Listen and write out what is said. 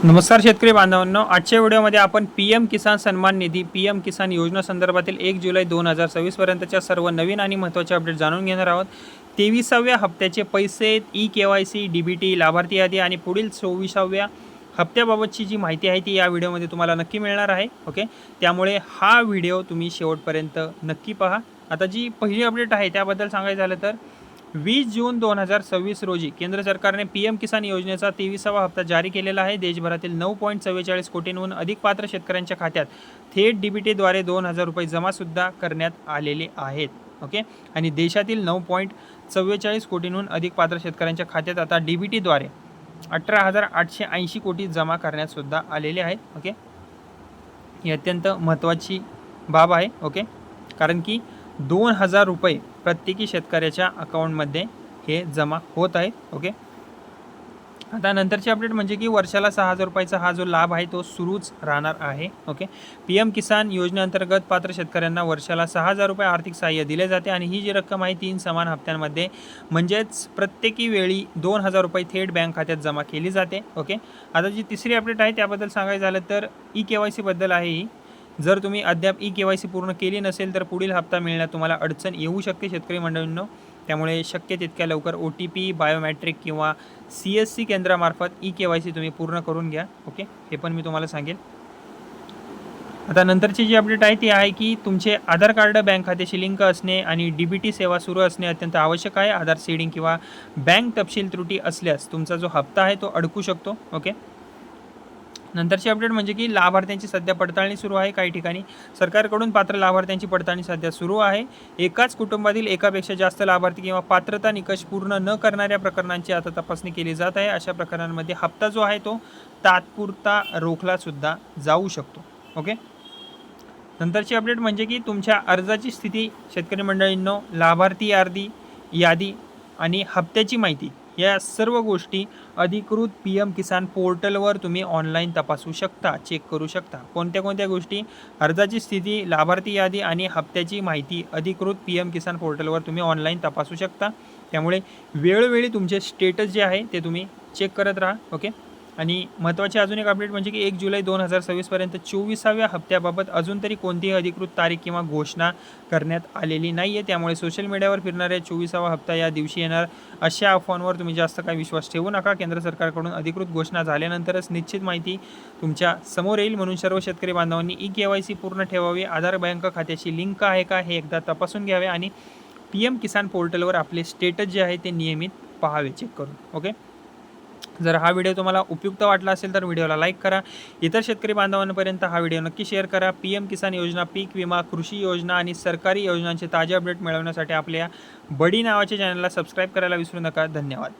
नमस्कार शेतकरी बांधवांनो, आजच्या व्हिडिओमध्ये आपण पीएम किसान सन्मान निधी पीएम किसान योजना संदर्भातील 1 जुलै 2026 पर्यंतच्या सर्व नवीन आणि महत्त्वाचे अपडेट जाणून घेणार आहोत। 23व्या हप्त्याचे पैसे, ई-केवायसी, डीबीटी, लाभार्थी यादी आणि पुढील 24व्या हप्त्याबाबतची जी माहिती आहे ती या व्हिडिओमध्ये तुम्हाला नक्की मिळणार आहे। ओके, त्यामुळे हा व्हिडिओ तुम्ही शेवटपर्यंत नक्की पहा। आता जी पहिली अपडेट आहे त्याबद्दल सांगायचं झालं तर 20 जून 2026 रोजी केंद्र सरकारने पीएम किसान योजनेचा 23वा हप्ता जारी केलेला आहे। देशभरातील 9.44 कोटींहून अधिक पात्र शेतकऱ्यांच्या खात्यात थेट डीबीटीद्वारे 2000 रुपये जमासुद्धा करण्यात आलेले आहेत। ओके, आणि देशातील 9.44 कोटींहून अधिक पात्र शेतकऱ्यांच्या खात्यात आता डीबीटीद्वारे 18,880 कोटी जमा करण्यात सुद्धा आलेले आहेत। ओके, ही अत्यंत महत्त्वाची बाब आहे। ओके, कारण की 2000 रुपये प्रत्येकी शेतकऱ्याच्या अकाउंटमध्ये हे जमा होत आहेत। ओके, आता नंतरची अपडेट म्हणजे की वर्षाला 6000 रुपयाचा हा जो लाभ आहे तो सुरूच राहणार आहे। ओके, पीएम किसान योजनेअंतर्गत पात्र शेतकऱ्यांना वर्षाला 6000 रुपये आर्थिक सहाय्य दिले जाते आणि ही जी रक्कम आहे 3 समान हप्त्यांमध्ये म्हणजेच प्रत्येकी वेळी 2000 रुपये थेट बँक खात्यात जमा केली जाते। ओके, आता जी तिसरी अपडेट आहे त्याबद्दल सांगायचं झालं तर ई-केवायसी बद्दल आहे ही। जर तुम्ही अद्याप ई-केवायसी पूर्ण केली नसेल तर पुढील हप्ता मिळण्यात तुम्हाला अडचण येऊ शकते शेतकरी मंडळींनो। त्यामुळे शक्य तितक्या लवकर OTP, बायोमॅट्रिक किंवा CSC केंद्रामार्फत ई-केवायसी तुम्ही पूर्ण करून घ्या। ओके, हे पण मी तुम्हाला सांगेल। आता नंतरची जी अपडेट आहे ती आहे की तुमचे आधार कार्ड बँक खात्याशी लिंक असणे आणि डीबीटी सेवा सुरू असणे अत्यंत आवश्यक आहे। आधार सीडिंग किंवा बँक तपशील त्रुटी असल्यास तुमचा जो हप्ता आहे तो अडकू शकतो। ओके, नंतरची अपडेट म्हणजे की लाभार्थ्यांची सध्या पडताळणी सुरू आहे। काही ठिकाणी सरकारकडून पात्र लाभार्थ्यांची पडताळणी सध्या सुरू आहे। एकाच कुटुंबातील एकापेक्षा जास्त लाभार्थी किंवा पात्रता निकष पूर्ण न करणाऱ्या प्रकरणांची आता तपासणी केली जात आहे। अशा प्रकरणांमध्ये हप्ता जो आहे तो तात्पुरता रोखला सुद्धा जाऊ शकतो। ओके, नंतरची अपडेट म्हणजे की तुमच्या अर्जाची स्थिती शेतकरी मंडळींनो, लाभार्थी यादी आणि हप्त्याची माहिती या सर्व गोष्टी अधिकृत पीएम किसान पोर्टलवर तुम्ही ऑनलाईन तपासू शकता, चेक करू शकता। कोणत्या गोष्टी? अर्जाची स्थिती, लाभार्थी यादी आणि हप्त्याची माहिती अधिकृत पीएम किसान पोर्टलवर तुम्ही ऑनलाईन तपासू शकता। त्यामुळे वेळोवेळी तुमचे स्टेटस जे आहे ते तुम्ही चेक करत राहा। ओके, आणि महत्त्वाची अजून एक अपडेट म्हणजे की 1 जुलै 2026 पर्यंत 24व्या हप्त्याबाबत अजून तरी कोणतीही अधिकृत तारीख किंवा घोषणा करण्यात आलेली नाही आहे। त्यामुळे सोशल मीडियावर फिरणाऱ्या 24वा हप्ता या दिवशी येणार अशा अफवांवर तुम्ही जास्त काही विश्वास ठेवू नका। केंद्र सरकारकडून अधिकृत घोषणा झाल्यानंतरच निश्चित माहिती तुमच्या समोर येईल। म्हणून सर्व शेतकरी बांधवांनी ई-केवायसी पूर्ण ठेवावी, आधार बँक खात्याशी लिंक आहे का हे एकदा तपासून घ्यावे आणि पीएम किसान पोर्टलवर आपले स्टेटस जे आहे ते नियमित पाहावे चेक करून। ओके, जर हा व्हिडिओ तुम्हाला उपयुक्त वाटला असेल तर व्हिडिओला लाईक करा। इतर शेतकरी बांधवांपर्यंत हा व्हिडिओ नक्की शेअर करा। पीएम किसान योजना, पीक विमा, कृषी योजना आणि सरकारी योजनांचे ताजे अपडेट मिळवण्यासाठी आपल्या बडी नावाच्या चॅनलला सबस्क्राईब करायला विसरू नका। धन्यवाद।